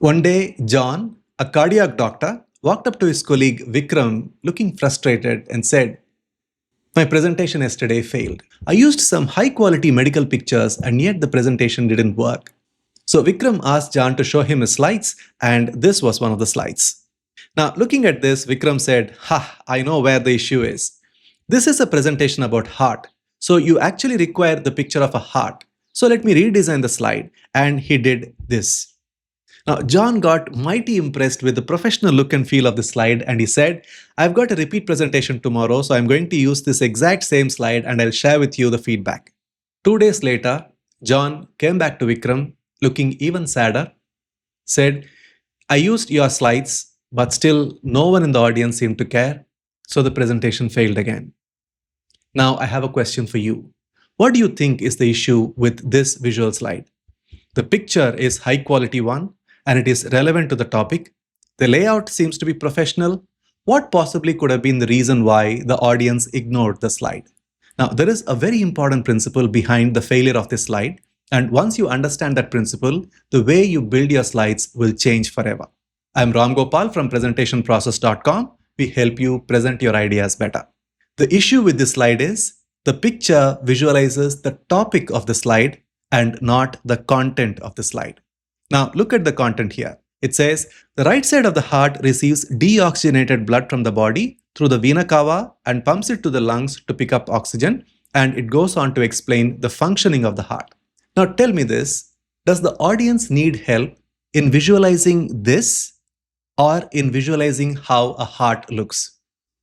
One day, John, a cardiac doctor, walked up to his colleague Vikram looking frustrated and said, "My presentation yesterday failed. I used some high quality medical pictures and yet the presentation didn't work." So Vikram asked John to show him his slides, and this was one of the slides. Now, looking at this, Vikram said, "Ha, I know where the issue is. This is a presentation about heart. So you actually require the picture of a heart. So let me redesign the slide." And he did this. Now, John got mighty impressed with the professional look and feel of the slide, and he said, "I've got a repeat presentation tomorrow, so I'm going to use this exact same slide and I'll share with you the feedback." 2 days later, John came back to Vikram looking even sadder, said, "I used your slides, but still no one in the audience seemed to care, so the presentation failed again." Now, I have a question for you. What do you think is the issue with this visual slide? The picture is high quality one and it is relevant to the topic. The layout seems to be professional. What possibly could have been the reason why the audience ignored the slide? Now, there is a very important principle behind the failure of this slide. And once you understand that principle, the way you build your slides will change forever. I'm Ramgopal from presentationprocess.com. We help you present your ideas better. The issue with this slide is the picture visualizes the topic of the slide and not the content of the slide. Now look at the content here. It says the right side of the heart receives deoxygenated blood from the body through the vena cava and pumps it to the lungs to pick up oxygen, and it goes on to explain the functioning of the heart. Now tell me this, does the audience need help in visualizing this or in visualizing how a heart looks?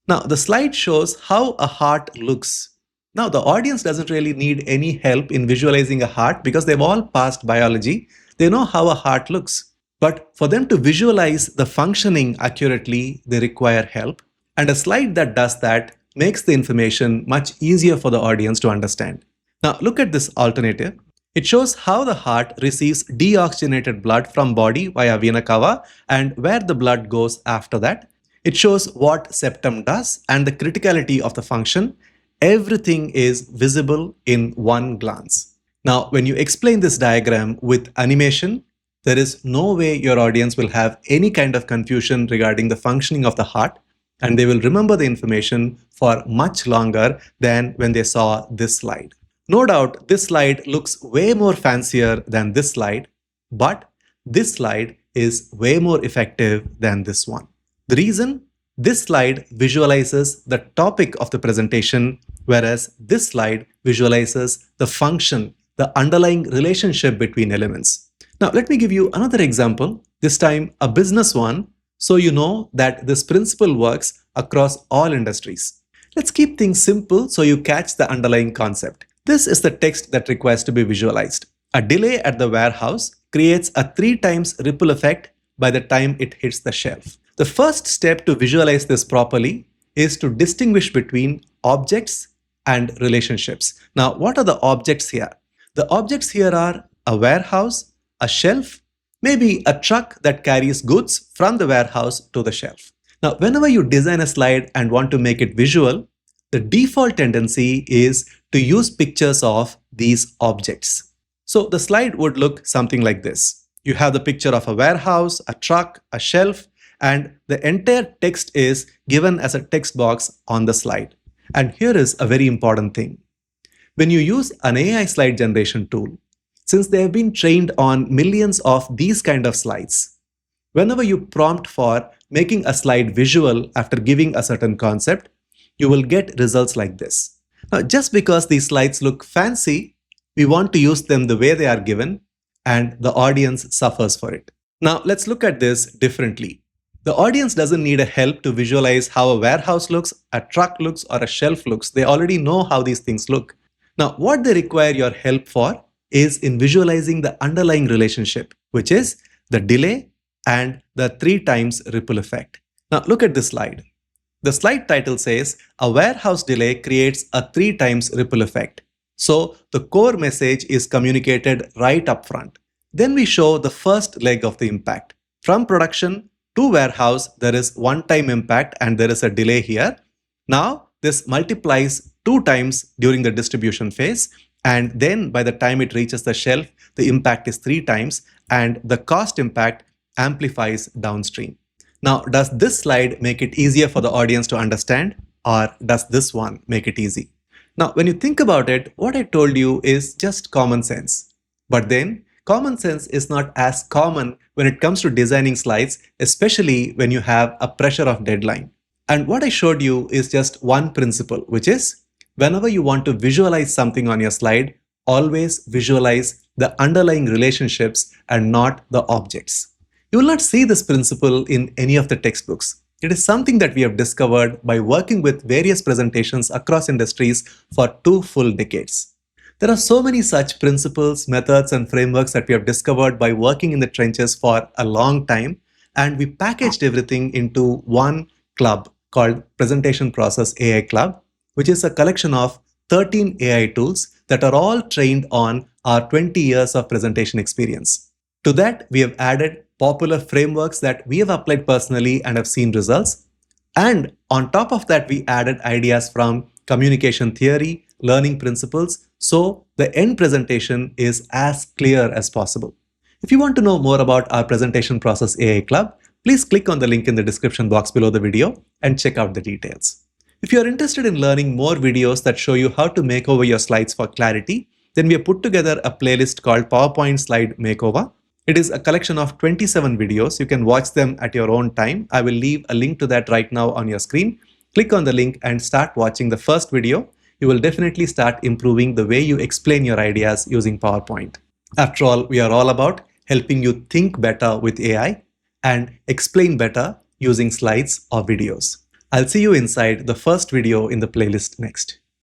Now the slide shows how a heart looks. Now the audience doesn't really need any help in visualizing a heart because they've all passed biology. They know how a heart looks. But for them to visualize the functioning accurately, they require help. And a slide that does that makes the information much easier for the audience to understand. Now look at this alternative. It shows how the heart receives deoxygenated blood from body via vena cava and where the blood goes after that. It shows what septum does and the criticality of the function. Everything is visible in one glance. Now, when you explain this diagram with animation, there is no way your audience will have any kind of confusion regarding the functioning of the heart, and they will remember the information for much longer than when they saw this slide. No doubt, this slide looks way more fancier than this slide, but this slide is way more effective than this one. The reason? This slide visualizes the topic of the presentation, whereas this slide visualizes the function, the underlying relationship between elements. Now, let me give you another example, this time a business one, so you know that this principle works across all industries. Let's keep things simple so you catch the underlying concept. This is the text that requires to be visualized. A delay at the warehouse creates a 3 times ripple effect by the time it hits the shelf. The first step to visualize this properly is to distinguish between objects and relationships. Now, what are the objects here? The objects here are a warehouse, a shelf, maybe a truck that carries goods from the warehouse to the shelf. Now, whenever you design a slide and want to make it visual, the default tendency is to use pictures of these objects. So the slide would look something like this. You have the picture of a warehouse, a truck, a shelf, and the entire text is given as a text box on the slide. And here is a very important thing. When you use an AI slide generation tool, since they have been trained on millions of these kind of slides, whenever you prompt for making a slide visual after giving a certain concept, you will get results like this. Now, just because these slides look fancy, we want to use them the way they are given, and the audience suffers for it. Now, let's look at this differently. The audience doesn't need a help to visualize how a warehouse looks, a truck looks, or a shelf looks. They already know how these things look. Now, what they require your help for is in visualizing the underlying relationship, which is the delay and the 3 times ripple effect. Now, look at this slide. The slide title says, a warehouse delay creates a 3 times ripple effect. So the core message is communicated right up front. Then we show the first leg of the impact. From production to warehouse, there is one-time impact and there is a delay here. Now, this multiplies 2 times during the distribution phase, and then by the time it reaches the shelf, the impact is 3 times, and the cost impact amplifies downstream. Now, does this slide make it easier for the audience to understand, or does this one make it easy? Now, when you think about it, what I told you is just common sense. But then, common sense is not as common when it comes to designing slides, especially when you have a pressure of deadline. And what I showed you is just one principle, which is whenever you want to visualize something on your slide, always visualize the underlying relationships and not the objects. You will not see this principle in any of the textbooks. It is something that we have discovered by working with various presentations across industries for 2 full decades. There are so many such principles, methods, and frameworks that we have discovered by working in the trenches for a long time, and we packaged everything into one club called Presentation Process AI Club, which is a collection of 13 AI tools that are all trained on our 20 years of presentation experience. To that, we have added popular frameworks that we have applied personally and have seen results. And on top of that, we added ideas from communication theory, learning principles, so the end presentation is as clear as possible. If you want to know more about our Presentation Process AI Club, please click on the link in the description box below the video and check out the details. If you are interested in learning more videos that show you how to make over your slides for clarity, then we have put together a playlist called PowerPoint Slide Makeover. It is a collection of 27 videos. You can watch them at your own time. I will leave a link to that right now on your screen. Click on the link and start watching the first video. You will definitely start improving the way you explain your ideas using PowerPoint. After all, we are all about helping you think better with AI and explain better using slides or videos. I'll see you inside the first video in the playlist next.